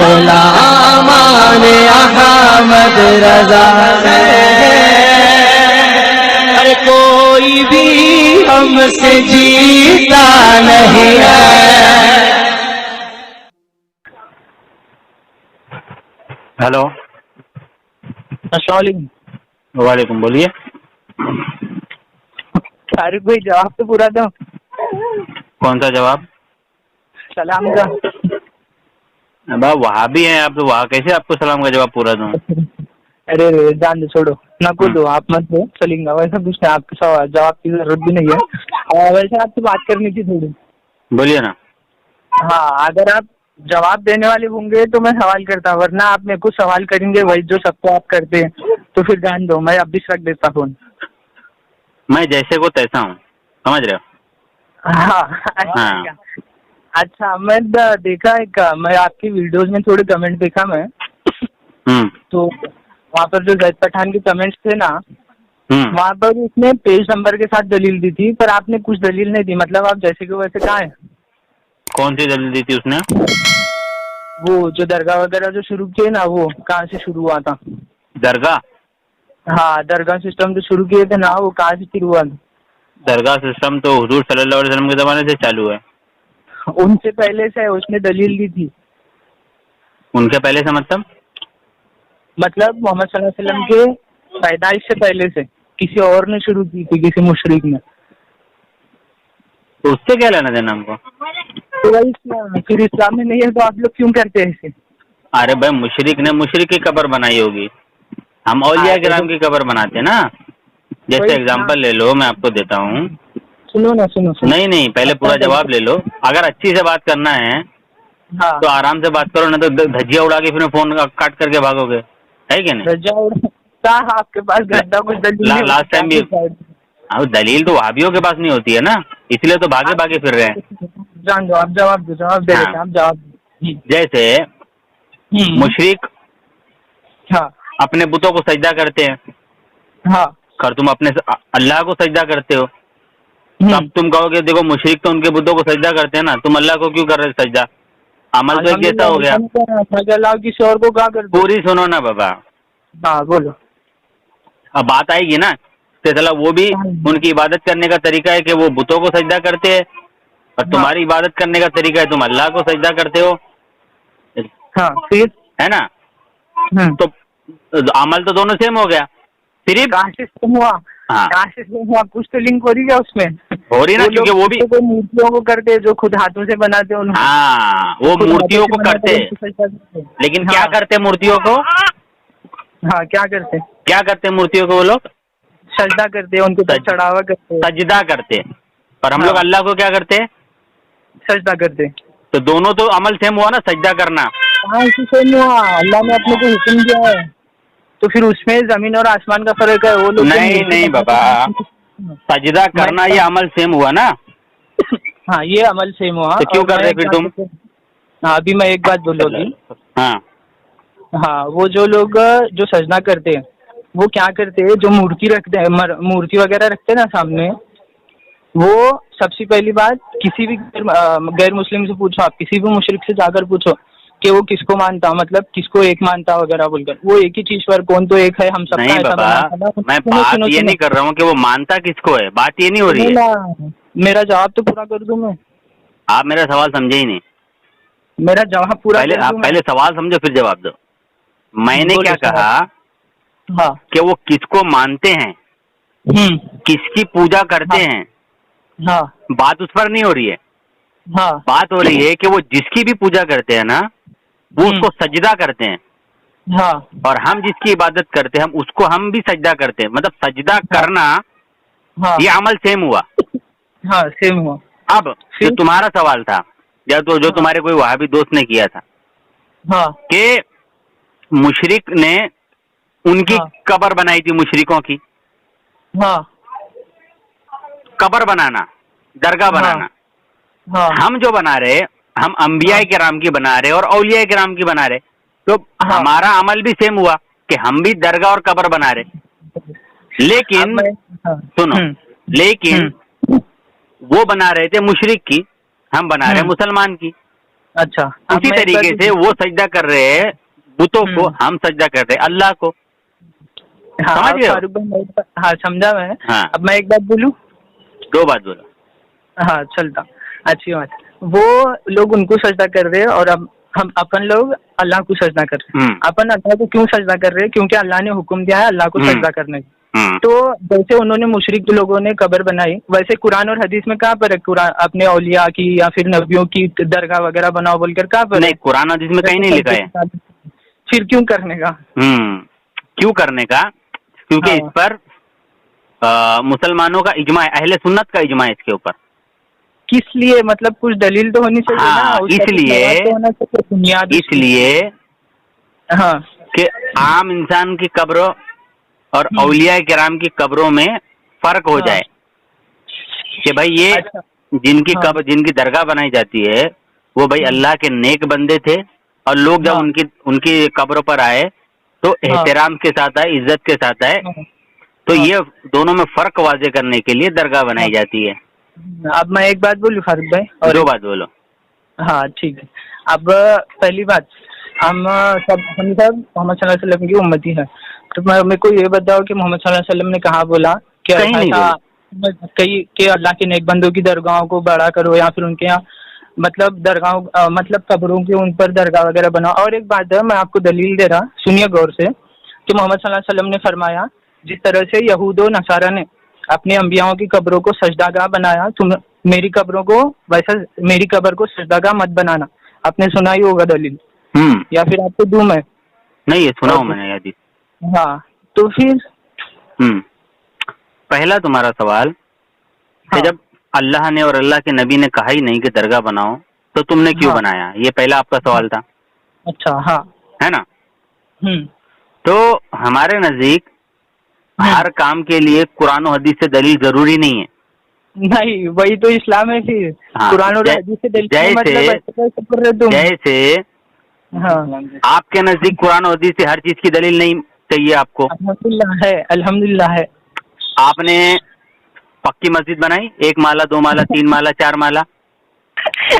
गुलामान अहमद रजा है। अरे कोई भी हमसे जीता नहीं है। हेलो, अस्सलाम वालेकुम। वालेकुम, बोलिए। फारूक भाई जवाब तो पूरा दो। कौन सा जवाब? सलाम का। अब आप वहाँ भी हैं, आप तो वहाँ कैसे आपको सलाम का जवाब पूरा दूं? अरे जान दो, छोड़ो ना को दो, आप मत दो, चलेगा। वैसा कुछ नहीं, आपके सवाल जवाब की जरूरत भी नहीं है। वैसे आपसे बात करनी थी थोड़ी। बोलिए ना। हाँ, अगर आप जवाब देने वाले होंगे तो मैं सवाल करता, वरना आप मेरे को सवाल करेंगे वही जो सबको आप करते हैं, तो फिर जान दो, मैं अभी रख देता फोन। मैं जैसे को तैसा हूँ, समझ रहे हो? हाँ। अच्छा, मैं देखा मैं आपकी वीडियोस में थोड़े कमेंट देखा मैं, तो वहाँ पर जो जैद पठान के कमेंट्स थे ना, वहाँ पर उसने पेज नंबर के साथ दलील दी थी, पर आपने कुछ दलील नहीं दी। मतलब आप जैसे को वैसे कहाँ है? कौन सी दलील दी थी उसने? वो जो दरगाह वगैरह जो शुरू किए ना, वो कहाँ से शुरू हुआ था? दरगाह? हाँ, दरगाह सिस्टम जो शुरू किए थे ना, वो कहाँ से शुरू हुआ था? दरगाह सिस्टम तो हुजूर सल्लल्लाहु अलैहि वसल्लम के ज़माने से चालू है। उनसे पहले से उसने दलील दी थी। उनके पहले से मतलब मोहम्मद सल्लल्लाहु अलैहि वसल्लम के पैदाइश से पहले से किसी और ने शुरू की थी, किसी मुशरिक ने। तो उससे क्या लेना देना हमको? तो वही फिर इस्लाम में नहीं है, तो आप लोग क्यों करते हैं ऐसे? अरे भाई, मुशरिक ने मुशरिक की कब्र बनाई होगी, हम औलिया किराम की कब्र बनाते ना। जैसे एग्जांपल ले लो, मैं आपको देता हूँ। सुनो ना, सुनो। नहीं, पहले पूरा जवाब ले लो। अगर अच्छी से बात करना है हाँ, तो आराम से बात करो, ना तो धज्जिया उड़ा के फिर फोन काट करके भागोगे, है कि नहीं? धज्जिया उड़ा आपके पास गड्ढा कुछ दलील नहीं? लास्ट टाइम भी दलील तो वहाबियों के पास नहीं होती है ना, इसलिए तो भागे भागे फिर रहे हैं। जान दो, आप जवाब दो, जवाब दे रहे हैं आप, जवाब दो। जैसे मुशरिक हाँ, अपने बुतों को सजदा करते हैं। हाँ, कर तुम अपने अल्लाह को सजदा करते हो, तब तुम कहोगे देखो मुशरिक तो उनके बुतों को सजदा करते हैं ना, तुम अल्लाह को क्यों कर रहे सजदा? अमल तो एक जैसा हो गया। अल्लाह किसी और को क्या करते? पूरी सुनो ना बाबा। हाँ, बोलो। अब बात आएगी ना, तो वो भी उनकी इबादत करने का तरीका है कि वो बुतों को सजदा करते हैं, और तुम्हारी इबादत करने का तरीका है तुम अल्लाह को सजदा करते हो। हाँ, फिर है ना? तो अमल तो दोनों सेम हो गया। फिर कहाँ से हुआ? हाँ, कहाँ से हुआ? कुछ तो लिंक हो रही है उसमें। हो रही ना, क्योंकि वो भी मूर्तियों को करते हैं जो खुद हाथों से बनाते हैं। हाँ, वो मूर्तियों को करते हैं, लेकिन क्या करते मूर्तियों को? हाँ, क्या करते मूर्तियों को? वो लोग सजदा करते हैं, उनको चढ़ावा करते हैं, सजदा करते हैं। और हम लोग अल्लाह को क्या करते हैं? सजदा करते हैं। तो दोनों तो अमल सेम हुआ ना, सजदा करना। हाँ, इसी सेम हुआ। अल्लाह ने अपने को हुक्म दिया है, तो फिर उसमें जमीन और आसमान का फर्क है। वो लोग नहीं बाबा, सजदा करना ये अमल सेम हुआ ना। हाँ, ये अमल सेम हुआ। तो क्यों कर रहे फिर तुम? हाँ, अभी मैं एक बात बोलूँगी। हाँ, वो जो लोग जो सजना करते हैं, वो क्या करते हैं, जो मूर्ति रखते हैं, मूर्ति वगैरह रखते हैं ना सामने, वो सबसे पहली बात किसी भी गैर मुस्लिम से पूछो, आप किसी भी मुशरिक से जाकर पूछो कि वो किसको मानता, मतलब किसको एक मानता वगैरह बोलकर, वो एक ही चीज पर, कौन तो एक है, हम सब। नहीं बाबा, मैं बात ये नहीं कर रहा हूँ कि वो मानता किसको है, बात ये नहीं हो रही है। मेरा जवाब तो पूरा कर दूं मैं। आप मेरा सवाल समझे ही नहीं। मेरा जवाब पूरा पहले सवाल समझो फिर जवाब दो। मैंने क्या कहा? हाँ, कि वो किसको मानते हैं, किसकी पूजा करते हैं। हाँ, बात उस पर नहीं हो रही है। हाँ, बात हो रही है कि वो जिसकी भी पूजा करते हैं ना, वो उसको सजदा करते हैं। हाँ, और हम जिसकी इबादत करते हैं, हम उसको हम भी सजदा करते हैं। मतलब सजदा करना, ये अमल सेम हुआ। हाँ, सेम हुआ। अब जो तुम्हारा सवाल था, या तो जो तुम्हारे कोई वहाबी दोस्त ने किया था, कि मुशरिक ने उनकी कब्र बनाई थी, मुशरिकों की कब्र बनाना, दरगाह बनाना। हम जो बना रहे, हम अंबिया किराम की बना रहे और औलिया किराम की बना रहे, तो हमारा अमल भी सेम हुआ कि हम भी दरगाह और कब्र बना रहे। लेकिन सुनो, लेकिन वो बना रहे थे मुशरिक की, हम बना रहे मुसलमान की। अच्छा, अब उसी मैं एक बार तरीके से वो सजदा कर रहे हैं बुतों को, हम सजदा कर रहे हैं अल्लाह को। हाँ समझ गए हो? फारूक भाई, हाँ समझा मैं। हाँ। अब मैं एक बात बोलूं? 2 बात बोलो। हाँ चलता, अच्छी बात। वो लोग उनको सजदा कर रहे हैं और अब हम अपन लोग अल्लाह को सजदा कर रहे हैं। अपन अल्लाह को क्यों सजदा कर रहे हैं? क्योंकि अल्लाह ने हुक्म दिया है अल्लाह को सजदा करने का। तो जैसे उन्होंने मुशरिक लोगों ने कब्र बनाई, वैसे कुरान और हदीस में कहाँ पर है कुरान अपने औलिया की या फिर नबियों की दरगाह वगैरह बनाओ बोलकर, कहाँ पर नहीं, कुरान हदीस में कहीं नहीं लिखा है। फिर क्यों करने का? क्यों करने का? क्योंकि हाँ। इस पर मुसलमानों का इजमा है, अहले सुन्नत का इजमा है इसके ऊपर। किस लिए? मतलब कुछ दलील तो होनी चाहिए ना, हाँ, उसका कुछ सवाल तो होना चाहिए, बुनियाद उसकी। इसलिए हाँ कि आम इंसान की कब्र और औलिया किराम की कब्रों में फर्क हो जाए कि भाई ये अच्छा। जिनकी कब्र, जिनकी दरगाह बनाई जाती है वो भाई अल्लाह के नेक बंदे थे, और लोग जब उनकी कब्र पर आए तो एहतराम के साथ आए, इज्जत के साथ आए। तो ये दोनों में फर्क वाजे करने के लिए दरगाह बनाई जाती है। अब मैं एक बात बोलूं फारूक भाई? और 2 बात बोलो। हाँ ठीक है। अब पहली बात, हम सब मोहम्मद सल्लल्लाहु अलैहि वसल्लम की उम्मती है, तो मेरे को ये बताओ कि मोहम्मद सल्लल्लाहु अलैहि वसल्लम ने कहाँ बोला कि कहीं नहीं ऐसा कई कि अल्लाह के नेक बंदों की दरगाहों को बड़ा करो या फिर उनके यहाँ मतलब दरगाहों मतलब कब्रों के उन पर दरगाह वगैरह बनाओ। और एक बात है, मैं आपको दलील दे रहा, सुनिए गौर से, कि मोहम्मद सल्लल्लाहु अलैहि वसल्लम ने फरमाया जिस तरह से यहूद और नसारा ने अपने अंबियाओं की कब्रों को सजदागाह बनाया, तुम मेरी कब्रों को वैसा मेरी कब्र को सजदागाह मत बनाना। आपने सुना ही होगा दलील, या फिर आपको दूं मैं? नहीं, ये सुना हूं मैंने हदीस। हाँ तो फिर पहला तुम्हारा सवाल कि जब अल्लाह ने और अल्लाह के नबी ने कहा ही नहीं कि दरगाह बनाओ तो तुमने क्यों बनाया, ये पहला आपका सवाल था। अच्छा, हाँ है ना? तो हमारे नजदीक हर काम के लिए कुरान और हदीस से दलील जरूरी नहीं है। नहीं, वही तो इस्लाम है फिर। कुरान और हदीस से दलील जैसे आपके नजदीक कुरान और हदीस से हर चीज की दलील नहीं चाहिए आपको। अल्हम्दुलिल्लाह है, अल्हम्दुलिल्लाह है। आपने पक्की मस्जिद बनाई, 1 माला 2 माला 3 माला 4 माला।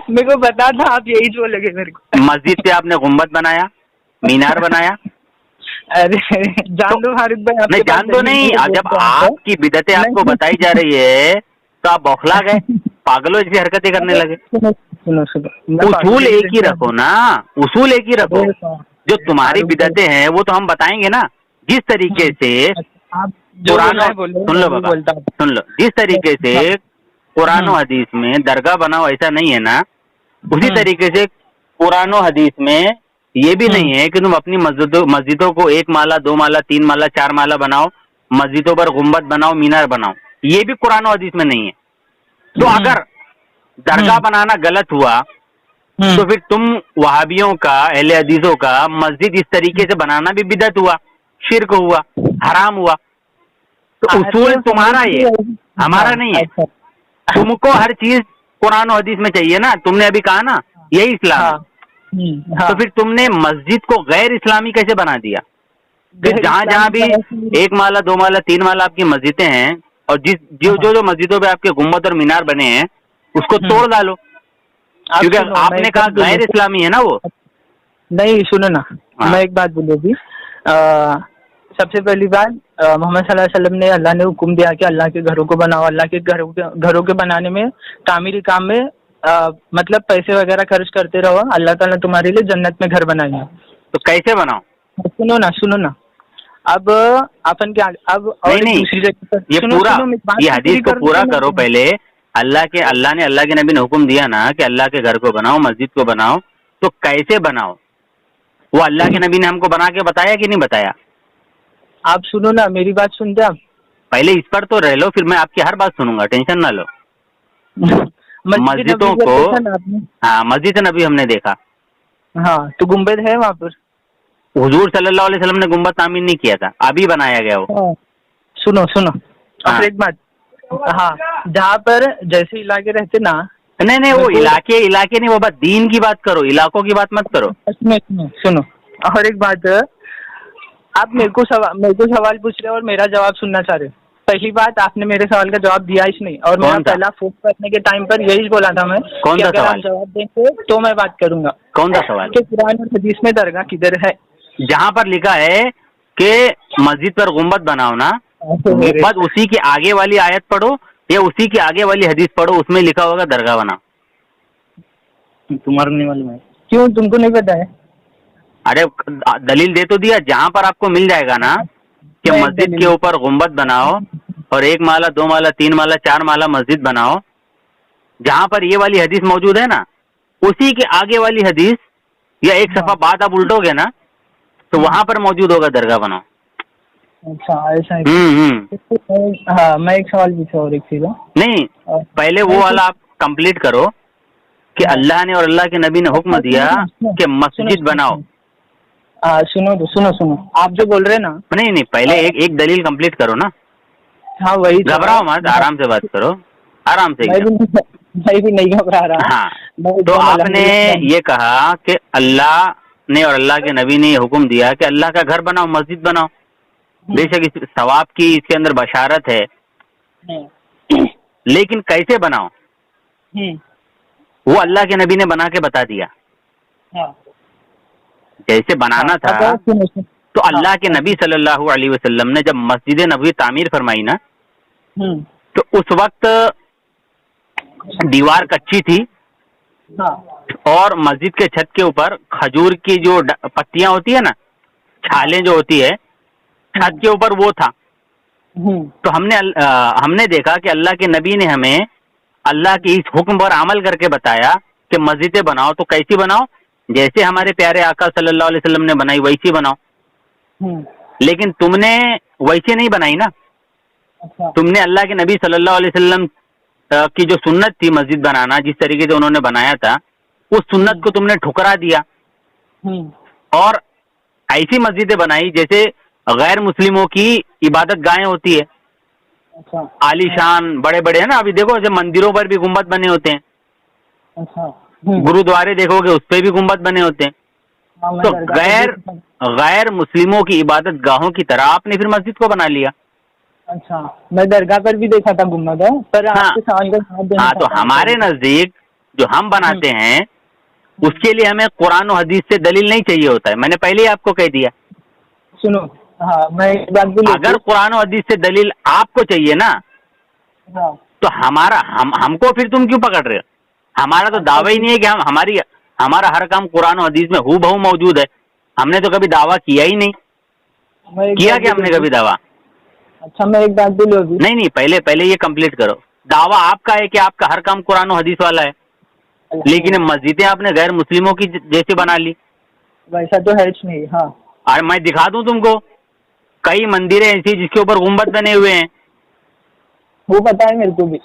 मेरे को पता था आप यही बोलोगे मेरे को। मस्जिद पे आपने गुम्बद बनाया, मीनार बनाया। अरे जान दो फारूक भाई, नहीं जान दो नहीं, जब आपकी बिदतें आपको बताई जा रही है तो आप बौखला गए, पागलों जैसी हरकतें करने लगे। सुनो उसूल एक ही रखो ना, उसूल एक ही रखो। जो तुम्हारी बिदतें हैं वो तो हम बताएंगे ना, जिस तरीके से कुरान, सुन लो बाबा, सुन लो, जिस तरीके से कुरान और हदीस में दरगाह बनाओ ऐसा नहीं है ना, उसी तरीके से कुरान और हदीस में ये भी नहीं है कि तुम अपनी मस्जिदों को 1 माला 2 माला 3 माला 4 माला बनाओ, मस्जिदों पर गुम्बद बनाओ, मीनार बनाओ, ये भी कुरान और हदीस में नहीं है। तो अगर दरगाह बनाना गलत हुआ तो फिर तुम वहाबियों का, अहले हदीसों का मस्जिद इस तरीके से बनाना भी बिदअत हुआ, शिर्क हुआ, हराम हुआ। तो उसूल तुम्हारा ये, हमारा नहीं है। तुमको हर चीज कुरान और हदीस में चाहिए ना, तुमने अभी कहा ना यही इस्लाम है। तो फिर तुमने मस्जिद को गैर इस्लामी कैसे बना दिया? फिर जहाँ जहाँ भी 1 माला 2 माला 3 माला आपकी मस्जिदें हैं और जो मस्जिदों पे आपके गुम्बद और मीनार बने हैं उसको तोड़ डालो, क्योंकि आपने कहा गैर इस्लामी है ना वो। नहीं सुनो ना, मैं एक बात बोलूँ अभी। सबसे पहली बात, मोहम्मद सल्लल्लाहु अलैहि वसल्लम ने, अल्लाह ने हुक्म दिया कि अल्लाह के घरों को बनाओ। अल्लाह के घरों के बनाने में, तामीरी काम में मतलब पैसे वगैरह खर्च करते रहो, अल्लाह ताला तुम्हारे लिए जन्नत में घर बनाएंगे। तो कैसे बनाओ? सुनो ना, अब अपन क्या, अब और दूसरी जगह ये पूरा, ये हदीस को पूरा करो पहले। अल्लाह ने, अल्लाह के नबी ने हुक्म दिया ना कि अल्लाह के घर को बनाओ, मस्जिद को बनाओ, तो कैसे बनाओ? वो अल्लाह के नबी ने हमको बना के बताया कि नहीं बताया? आप सुनो ना, मेरी बात सुनते आप पहले, इस पर तो रह लो, फिर मैं आपकी हर बात सुनूंगा, टेंशन ना लो। मस्जिदों को, हाँ मस्जिद नबी हमने देखा। हाँ तो गुम्बद है वहाँ पर। हुजूर सल्लल्लाहु अलैहि वसल्लम ने गुम्बद तामीर नहीं किया था, अभी बनाया गया वो। सुनो और एक बात, हाँ जहाँ पर जैसे इलाके रहते ना, नहीं वो इलाके नहीं, वो बात दीन की बात करो, इलाकों की बात मत करो। सुनो और एक बात, आप मेरे को सवाल पूछ रहे हो और मेरा जवाब सुनना चाह रहे हो। पहली बात आपने मेरे सवाल का जवाब दिया ही नहीं, और मेरा कौन सा? पहला फोन करने के टाइम पर यही बोला था मैं कौन कि सा अगर आप सवाल? जवाब देंगे तो मैं बात करूंगा। कौन सा सवाल? कि कुरान और हदीस में दरगाह किधर है? जहाँ पर लिखा है कि मस्जिद पर गुम्बद बनाओ ना, बस उसी की आगे वाली आयत पढ़ो या उसी की आगे वाली हदीस पढ़ो, उसमें लिखा होगा दरगाह बनाओ। तुम्हारा नहीं मालूम है? क्यों, तुमको नहीं पता है? अरे दलील दे तो दिया, जहाँ पर आपको मिल जाएगा ना कि मैं मस्जिद दलील- के ऊपर गुम्बद बनाओ और 1 माला 2 माला 3 माला 4 माला मस्जिद बनाओ, जहाँ पर ये वाली हदीस मौजूद है ना, उसी के आगे वाली हदीस या एक सफा बाद आप उल्टोगे ना तो वहां पर मौजूद होगा दरगाह बनाओ। अच्छा ऐसा है। हम्म। हाँ, मैं एक सवाल पूछा और एक चीज है। नहीं, पहले वो वाला आप कंप्लीट करो कि अल्लाह ने और अल्लाह के नबी ने हुक्म दिया कि मस्जिद बनाओ। सुनो, आप जो बोल रहे हैं ना। नहीं, पहले एक दलील कंप्लीट करो ना। हाँ वही। घबराओ मत, आराम से बात करो, आराम से। मैं भी नहीं घबरा रहा। हाँ, तो आपने ये कहा कि अल्लाह ने और अल्लाह के नबी ने ये हुक्म दिया कि अल्लाह का घर बनाओ, मस्जिद बनाओ। बेशक इस सवाब की इसके अंदर बशारत है, लेकिन कैसे बनाओ वो अल्लाह के नबी ने बना के बता दिया। जैसे बनाना था तो अल्लाह के नबी सल्लल्लाहु अलैहि वसल्लम ने जब मस्जिद नबवी तामीर फरमाई ना, तो उस वक्त दीवार कच्ची थी और मस्जिद के छत के ऊपर खजूर की जो पत्तियां होती है ना, छालें जो होती है, छत के ऊपर वो था। तो हमने देखा कि अल्लाह के नबी ने हमें अल्लाह के इस हुक्म पर अमल करके बताया कि मस्जिदें बनाओ, तो कैसी बनाओ? जैसे हमारे प्यारे आका सल्लल्लाहु अलैहि वसल्लम ने बनाई वैसी बनाओ। लेकिन तुमने वैसे नहीं बनाई ना। अच्छा। तुमने तुमने अल्लाह के नबी सल्लल्लाहु अलैहि वसल्लम की जो सुन्नत थी मस्जिद बनाना, जिस तरीके से उन्होंने बनाया था, उस सुन्नत को तुमने ठुकरा दिया और ऐसी मस्जिदें बनाई जैसे गैर मुस्लिमों की इबादत गाहें होती है। अच्छा। आलीशान बड़े बड़े है ना, अभी देखो जब मंदिरों पर भी गुम्बद बने होते हैं, अच्छा। गुरुद्वारे देखोगे उस पे भी गुम्बद बने होते हैं। तो गैर मुस्लिमों की इबादत गाहों की तरह आपने फिर मस्जिद को बना लिया। अच्छा, मैं दरगाह पर भी देखा था गुम्बद है, पर हाँ। आपके सवाल का जवाब देना हाँ, तो चाहता हूं। हमारे नजदीक जो हम बनाते हैं उसके लिए हमें कुरान और हदीस से दलील नहीं चाहिए होता है। मैंने पहले ही आपको कह दिया। सुनो, हाँ मैं एक बात बोलूं। अगर कुरान और हदीस से दलील आपको चाहिए ना, हाँ। तो हमको फिर तुम क्यों पकड़ रहे हो? हमारा तो दावा ही नहीं है कि हमारा हर काम कुरान और हदीस में हूबहू मौजूद है। हमने तो कभी दावा किया ही नहीं। किया क्या हमने कभी दावा? अच्छा, मैं एक बात बोलूं अभी। नहीं, पहले ये कंप्लीट करो। दावा आपका है कि आपका हर काम कुरान और हदीस वाला है, लेकिन मस्जिदें आपने गैर मुस्लिमों की जैसे बना ली। वैसा तो है नहीं। हाँ, और मैं दिखा दूं तुमको कई मंदिरें ऐसी जिसके ऊपर गुम्बद बने हुए हैं। वो पता है मेरे को भी।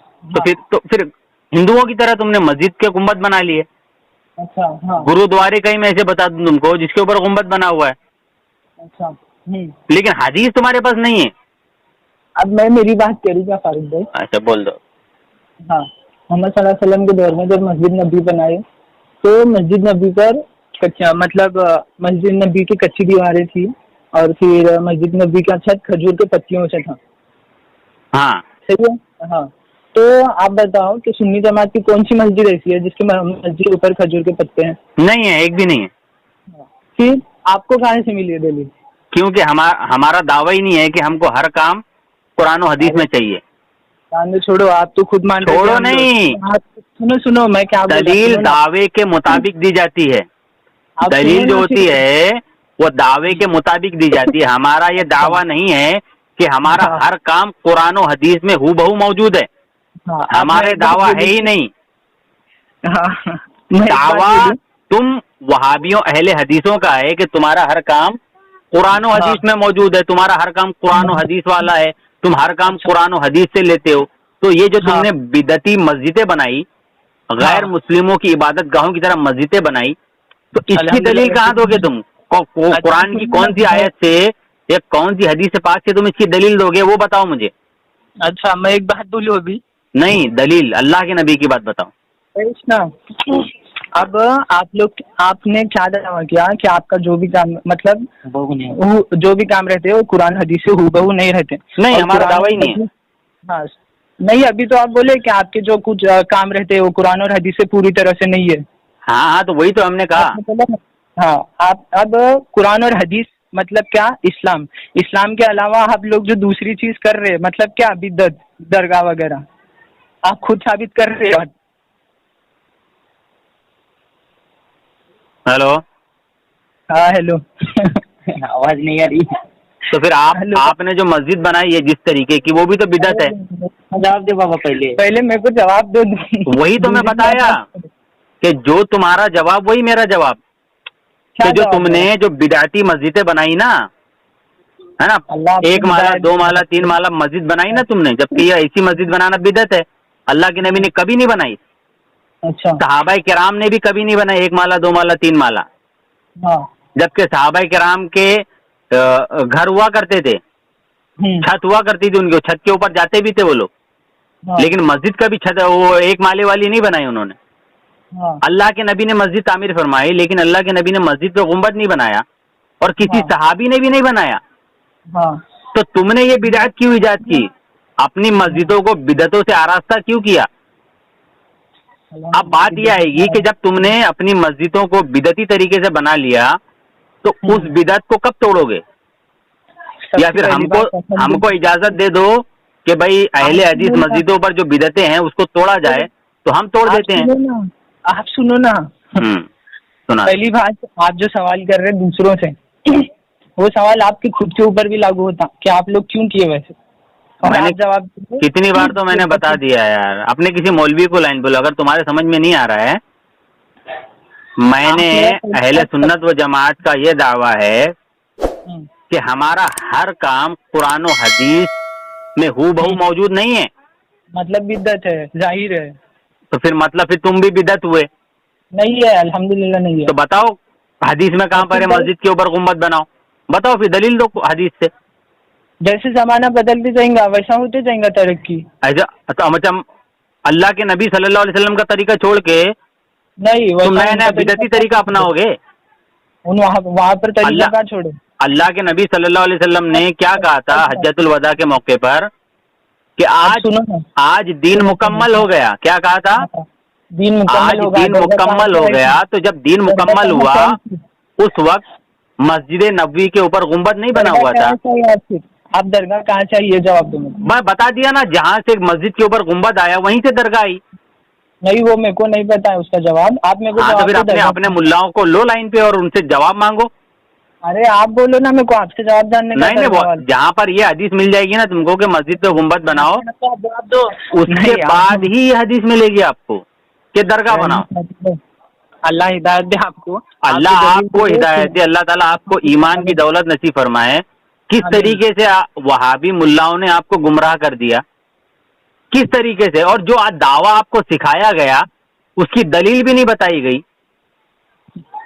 तो फिर हिंदुओं की तरह तुमने मस्जिद के गुम्बद बना लिए। अच्छा। हाँ। गुरुद्वारे कहीं मैं ऐसे बता दूं तुमको जिसके ऊपर गुम्बद बना हुआ है। अच्छा। लेकिन हदीस तुम्हारे पास नहीं है। अब मैं मेरी बात करूँ क्या फारूक भाई? अच्छा, बोल दो। हाँ, मोहम्मद सल्लल्लाहु अलैहि वसल्लम के दौर में जब मस्जिद नबी बनाए तो मस्जिद नबी पर कच्चा, मतलब मस्जिद नबी की कच्ची दीवारें थी और फिर मस्जिद नबी का छत खजूर के पत्तियों से था। हाँ, सही है। हाँ, तो आप बताओ कि सुन्नी जमात की कौन सी मस्जिद ऐसी है जिसके मस्जिद के ऊपर खजूर के पत्ते हैं? नहीं है, एक भी नहीं है। फिर आपको कहाँ से मिली है दलील? क्योंकि हमारा दावा ही नहीं है कि हमको हर काम कुरान और हदीस में चाहिए। कान छोड़ो, आप तो खुद मान रहे छोड़ो हैं। नहीं, सुनो मैं क्या बोल रहा हूं, दलील सुनो ना। दावे के मुताबिक दी जाती है। आप दलील सुनो जो ना, होती है वो दावे के मुताबिक दी जाती है। हमारा ये दावा नहीं है कि हमारा हाँ। हर काम कुरान और हदीस में हूबहू मौजूद है। हाँ, हमारे दावा है ही नहीं। हाँ, मैं एक बात दावा बोलूं? तुम वहाबियों अहले हदीसों का है कि तुम्हारा हर काम कुरान और हदीस में मौजूद है, तुम्हारा हर काम कुरान और हदीस वाला है, तुम हर काम कुरान और हदीस से लेते हो। तो ये जो तुमने बिदती मस्जिदें बनाई, गैर मुस्लिमों की इबादत गाहों की तरह मस्जिदें बनाई, तो इसकी दलील कहाँ दोगे तुम? कुरान की कौन सी आयत से या कौन सी हदीस पाक से तुम इसकी दलील दोगे, वो बताओ मुझे। अच्छा, मैं एक बात बोलूं अभी? नहीं, दलील अल्लाह के नबी की बात बताओ। ना, अब आप लोग, आपने क्या दावा किया कि आपका जो भी काम, मतलब जो भी काम रहते हैं वो कुरान हदीस से हूबहू नहीं रहते? नहीं, और हमारा कुरान दावा ही और नहीं है। हाँ, नहीं, अभी तो आप बोले कि आपके जो कुछ काम रहते हैं वो कुरान और हदीस से पूरी तरह से नहीं है। हाँ हाँ, तो वही तो हमने कहा। आपने बोला ना? हाँ, आप अब कुरान और हदीस मतलब क्या? इस्लाम, इस्लाम के अलावा आप लोग जो दूसरी चीज कर रहे हैं, मतलब क्या? बिदअत, दरगाह वगैरह, आप खुद साबित कर रहे हो। हेलो, हाँ, हेलो। आवाज नहीं आ रही। तो फिर हेलो। आपने जो मस्जिद बनाई है जिस तरीके की, वो भी तो बिदअत है। जवाब दे बाबा, पहले मेरे को जवाब दो। वही तो मैं दूसरी बताया बात- कि जो तुम्हारा जवाब वही मेरा जवाब, क्या कि जो जवाब तुमने है? जो बिदअती मस्जिदें बनाई ना, है ना, अल्लाह आपको 1 माला हिदायत 2 दे। माला 3 माला मस्जिद बनाई ना तुमने, जबकि ये ऐसी मस्जिद बनाना बिदअत है। अल्लाह के नबी ने कभी नहीं बनाई, अच्छा। सहाबाए किराम ने भी कभी नहीं बनाई 1 माला 2 माला 3 माला। हाँ। जबकि सहाबाए किराम के घर हुआ करते थे, छत हुआ करती थी उनकी, छत के ऊपर जाते भी थे वो लोग, हाँ। लेकिन मस्जिद का भी छत वो 1 माले वाली नहीं बनाई उन्होंने। हाँ। अल्लाह के नबी ने मस्जिद तामीर फरमाई, लेकिन अल्लाह के नबी ने मस्जिद पे गुंबद नहीं बनाया और किसी हाँ। सहाबी ने भी नहीं बनाया। हाँ। तो तुमने ये बिदअत क्यों इजाद की? अपनी मस्जिदों को बिदअतों से आरास्ता क्यों किया? अब बात यह आएगी कि जब तुमने अपनी मस्जिदों को बिदअती तरीके से बना लिया तो उस बिदअत को कब तोड़ोगे? या फिर हमको इजाजत दे दो कि भाई अहले हदीस मस्जिदों पर जो बिदअतें हैं उसको तोड़ा जाए, तो हम तोड़ देते हैं। आप सुनो ना। सुना। पहली बात, आप जो सवाल कर रहे हैं दूसरों से, वो सवाल आपके खुद के ऊपर भी लागू होता कि आप लोग क्यों किए वैसे, और मैंने आप जवाब दीजिए। कितनी बार तो मैंने बता दिया यार, अपने किसी मौलवी को लाइन बोलो, अगर तुम्हारे समझ में नहीं आ रहा है। मैंने अहले सुन्नत व जमात का ये दावा है कि हमारा हर काम कुरान और हदीस में हूबहू मौजूद नहीं है। मतलब बिद्दत है, जाहिर है। तो फिर तुम भी बिदअत हुए। नहीं है, अल्हम्दुलिल्लाह नहीं है। तो बताओ हदीस में कहाँ पर है मस्जिद के ऊपर गुम्बद बनाओ? बताओ, फिर दलील दो हदीस से। जैसे जमाना बदलते जाएगा वैसा होते जाएगा तरक्की। ऐसा तो मतलब अल्लाह के नबी सल्लल्लाहु अलैहि वसल्लम का तरीका छोड़ के नहीं, तुम नया नया बिदअती तरीका अपनाओगे? वहाँ पर तरीका क्या छोड़े? अल्लाह के नबी सल्लल्लाहु अलैहि वसल्लम ने क्या कहा था हज्जतुल वदा के मौके पर कि आज दीन मुकम्मल हो गया। क्या कहा था? दीन आज दीन मुकम्मल हो गया। तो जब दीन मुकम्मल हुआ उस वक्त मस्जिद नबवी के ऊपर गुंबद नहीं बना हुआ था। आप दरगाह कहाँ चाहिए? जवाब दो। मैं बता दिया ना, जहाँ से मस्जिद के ऊपर गुंबद आया वहीं से दरगाह आई। नहीं, वो मेरे को नहीं पता है उसका जवाब। आप मेरे को तो फिर अपने मुल्लाओं को लो लाइन पे और उनसे जवाब मांगो। अरे आप बोलो ना, मेरे को आपसे जवाब जानने का। नहीं, वो जहाँ पर ये हदीस मिल जाएगी ना तुमको कि मस्जिद पे गुंबद बनाओ, जवाब दो। उसके बाद ही ये हदीस मिलेगी आपको कि दरगाह बनाओ। अल्लाह हिदायत दे आपको। अल्लाह आपको हिदायत दे, अल्लाह ताला आपको ईमान की दौलत नसीब फरमाए। किस तरीके से वहाबी मुल्लाओं ने आपको गुमराह कर दिया, किस तरीके से, और जो आज दावा आपको सिखाया गया उसकी दलील भी नहीं बताई गई।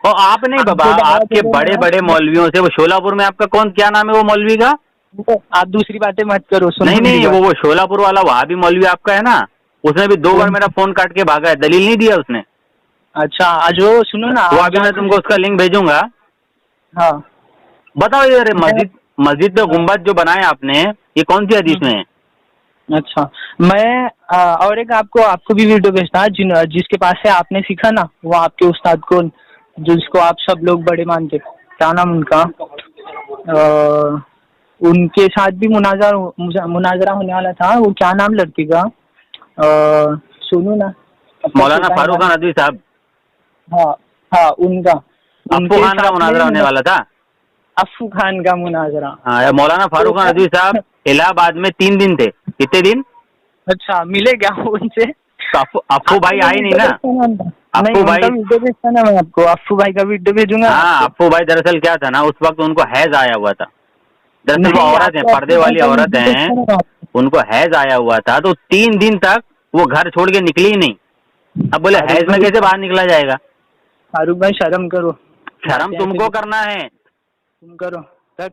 और आप नहीं बाबा, आपके बड़े बड़े मौलवियों से, वो शोलापुर में आपका कौन, क्या नाम है वो मौलवी का? आप दूसरी बातें मत करो। नहीं, वो शोलापुर वाला वहाबी मौलवी आपका है ना, उसने भी 2 बार मेरा फोन काट के भागा है, दलील नहीं दिया उसने। अच्छा, जो सुनो ना, वो अभी मैं तुमको उसका लिंक भेजूंगा। हाँ, बताओ ये मस्जिद पे गुंबद जो बनाए आपने, ये कौन सी हदीस में है? अच्छा, मैं और एक आपको भी वीडियो भेजना है, जिसके पास से आपने सीखा ना, वो आपके उस्ताद को, जिसको आप सब लोग बड़े मानते, क्या नाम उनका, उनके साथ भी मुनाजरा होने वाला था। वो क्या नाम लड़की का, सुनो ना, मौलाना फारूक खान नदवी साहब। हाँ, उनका अफ्फू खान का मुनाजरा होने वाला था। अफ्फू खान का मुनाजरा। हाँ, मौलाना फारूक खान नदवी साहब इलाहाबाद में 3 दिन थे। कितने दिन? अच्छा, मिले क्या उनसे? अफ्फू भाई आए नहीं ना। अफ्फू भाई वीडियो भेजना ना, मैं आपको अफ्फू भाई का वीडियो भेजूंगा। हाँ, अफ्फू भाई दरअसल क्या था ना, उस वक्त उनको हैज आया हुआ था। दरअसल वो औरत है, पर्दे वाली औरत है, उनको हैज आया हुआ था। तो 3 दिन तक वो घर छोड़ के निकली ही नहीं। अब बोले हैज में कैसे बाहर निकला जाएगा? फारूक भाई शर्म करो। शर्म तुमको करना है, तुम करो तक।